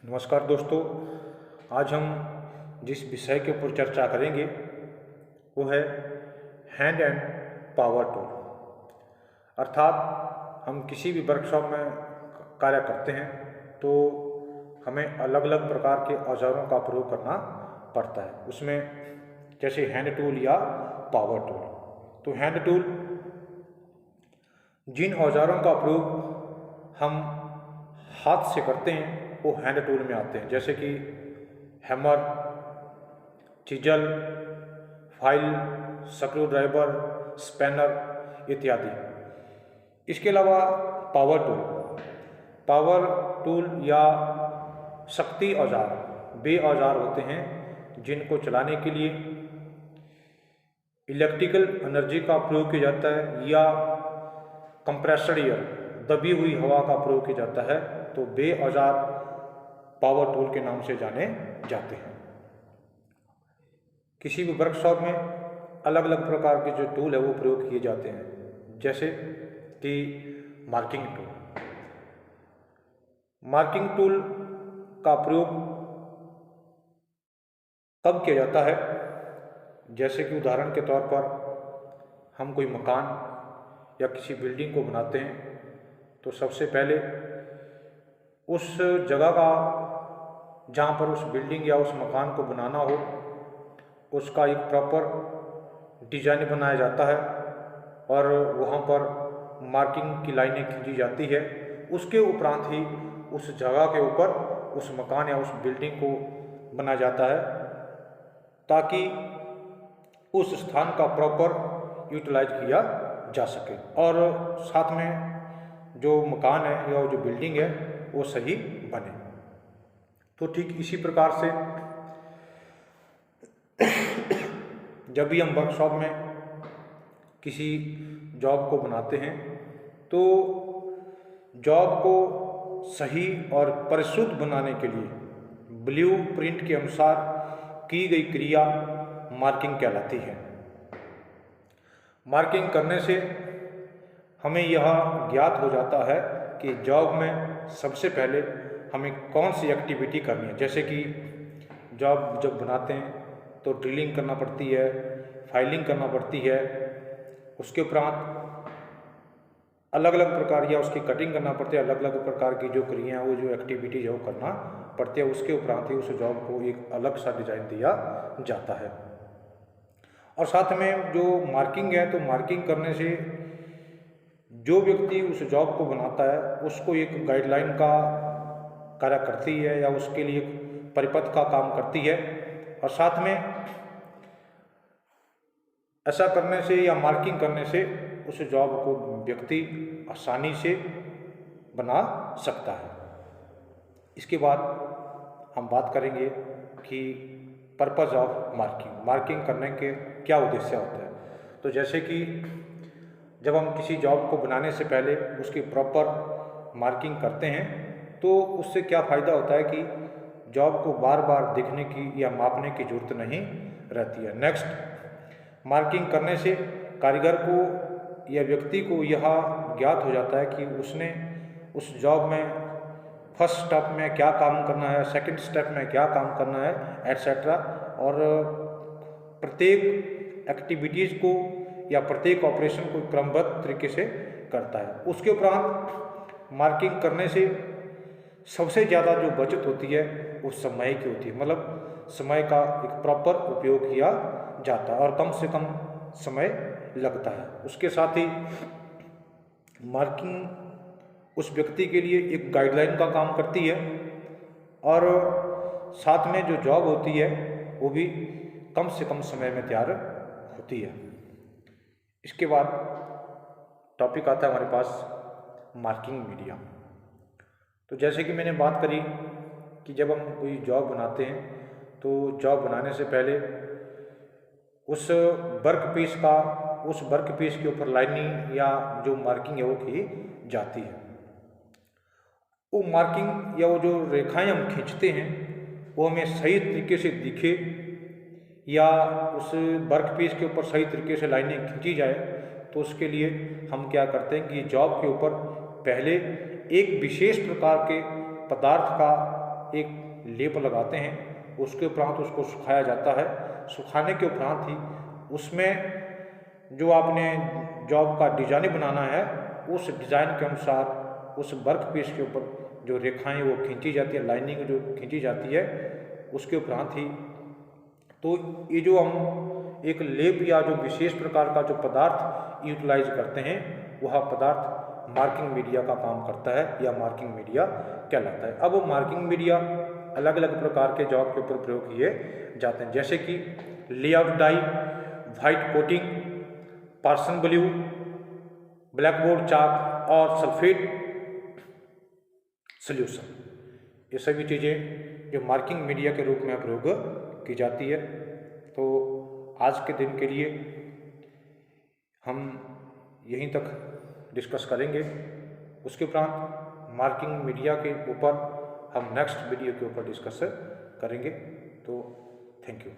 नमस्कार दोस्तों। आज हम जिस विषय के ऊपर चर्चा करेंगे वो है हैंड एंड पावर टूल। अर्थात हम किसी भी वर्कशॉप में कार्य करते हैं तो हमें अलग अलग प्रकार के औजारों का प्रयोग करना पड़ता है। उसमें जैसे हैंड टूल या पावर टूल। तो हैंड टूल जिन औजारों का प्रयोग हम हाथ से करते हैं वो हैंड टूल में आते हैं, जैसे कि hammer, chisel, file, screw driver, spanner इत्यादि। इसके अलावा पावर टूल या शक्ति औजार वे औजार होते हैं जिनको चलाने के लिए इलेक्ट्रिकल एनर्जी का प्रयोग किया जाता है या कंप्रेसर एयर दबी हुई हवा का प्रयोग किया जाता है। तो वे औजार पावर टूल के नाम से जाने जाते हैं। किसी भी वर्कशॉप में अलग अलग प्रकार के जो टूल है वो प्रयोग किए जाते हैं, जैसे कि मार्किंग टूल का प्रयोग कब किया जाता है? जैसे कि उदाहरण के तौर पर हम कोई मकान या किसी बिल्डिंग को बनाते हैं तो सबसे पहले उस जगह का जहाँ पर उस बिल्डिंग या उस मकान को बनाना हो उसका एक प्रॉपर डिजाइन बनाया जाता है और वहाँ पर मार्किंग की लाइनें खींची जाती है। उसके उपरांत ही उस जगह के ऊपर उस मकान या उस बिल्डिंग को बनाया जाता है ताकि उस स्थान का प्रॉपर यूटिलाइज किया जा सके और साथ में जो मकान है या जो बिल्डिंग है वो सही बने। तो ठीक इसी प्रकार से जब भी हम वर्कशॉप में किसी जॉब को बनाते हैं तो जॉब को सही और परिशुद्ध बनाने के लिए ब्लू प्रिंट के अनुसार की गई क्रिया मार्किंग कहलाती है। मार्किंग करने से हमें यह ज्ञात हो जाता है कि जॉब में सबसे पहले हमें कौन सी एक्टिविटी करनी है। जैसे कि जॉब जब बनाते हैं तो ड्रिलिंग करना पड़ती है, फाइलिंग करना पड़ती है, उसके उपरांत अलग अलग प्रकार या उसकी कटिंग करना पड़ती है। अलग अलग प्रकार की जो क्रियाएँ वो जो एक्टिविटीज है वो करना पड़ती है। उसके उपरांत ही उस जॉब को एक अलग सा डिज़ाइन दिया जाता है। और साथ में जो मार्किंग है तो मार्किंग करने से जो व्यक्ति उस जॉब को बनाता है उसको एक गाइडलाइन का कार्य करती है या उसके लिए परिपथ का काम करती है। और साथ में ऐसा करने से या मार्किंग करने से उस जॉब को व्यक्ति आसानी से बना सकता है। इसके बाद हम बात करेंगे कि पर्पस ऑफ मार्किंग करने के क्या उद्देश्य होते हैं। तो जैसे कि जब हम किसी जॉब को बनाने से पहले उसकी प्रॉपर मार्किंग करते हैं तो उससे क्या फ़ायदा होता है कि जॉब को बार बार देखने की या मापने की ज़रूरत नहीं रहती है। नेक्स्ट, मार्किंग करने से कारीगर को या व्यक्ति को यह ज्ञात हो जाता है कि उसने उस जॉब में फर्स्ट स्टेप में क्या काम करना है, सेकंड स्टेप में क्या काम करना है, एटसेट्रा। और प्रत्येक एक्टिविटीज़ को या प्रत्येक ऑपरेशन को क्रमबद्ध तरीके से करता है। उसके उपरांत मार्किंग करने से सबसे ज़्यादा जो बचत होती है वो समय की होती है, मतलब समय का एक प्रॉपर उपयोग किया जाता है और कम से कम समय लगता है। उसके साथ ही मार्किंग उस व्यक्ति के लिए एक गाइडलाइन का काम करती है और साथ में जो जॉब होती है वो भी कम से कम समय में तैयार होती है। इसके बाद टॉपिक आता है हमारे पास मार्किंग मीडिया। तो जैसे कि मैंने बात करी कि जब हम कोई जॉब बनाते हैं तो जॉब बनाने से पहले उस वर्क पीस के ऊपर लाइनिंग या जो मार्किंग है वो की जाती है। वो मार्किंग या वो जो रेखाएं हम खींचते हैं वो हमें सही तरीके से दिखे या उस वर्क पीस के ऊपर सही तरीके से लाइनिंग खींची जाए, तो उसके लिए हम क्या करते हैं कि जॉब के ऊपर पहले एक विशेष प्रकार के पदार्थ का एक लेप लगाते हैं, उसके उपरांत उसको सुखाया जाता है। सुखाने के उपरांत ही उसमें जो आपने जॉब का डिजाइन बनाना है, उस डिज़ाइन के अनुसार उस वर्क पीस के ऊपर जो रेखाएं वो खींची जाती है, लाइनिंग जो खींची जाती है, उसके उपरांत ही तो ये जो हम एक लेप या जो विशेष प्रकार का जो पदार्थ यूटिलाइज करते हैं, वह पदार्थ मार्किंग मीडिया का काम करता है या मार्किंग मीडिया कहलाता है। अब वो मार्किंग मीडिया अलग अलग प्रकार के जॉब के ऊपर प्रयोग किए जाते हैं, जैसे कि layout dye, white coating, Prussian blue, blackboard chalk और सल्फेट सॉल्यूशन। ये सभी चीज़ें जो मार्किंग मीडिया के रूप में प्रयोग की जाती है। तो आज के दिन के लिए हम यहीं तक डिस्कस करेंगे। उसके उपरांत मार्किंग मीडिया के ऊपर हम नेक्स्ट वीडियो के ऊपर डिस्कस करेंगे। तो थैंक यू।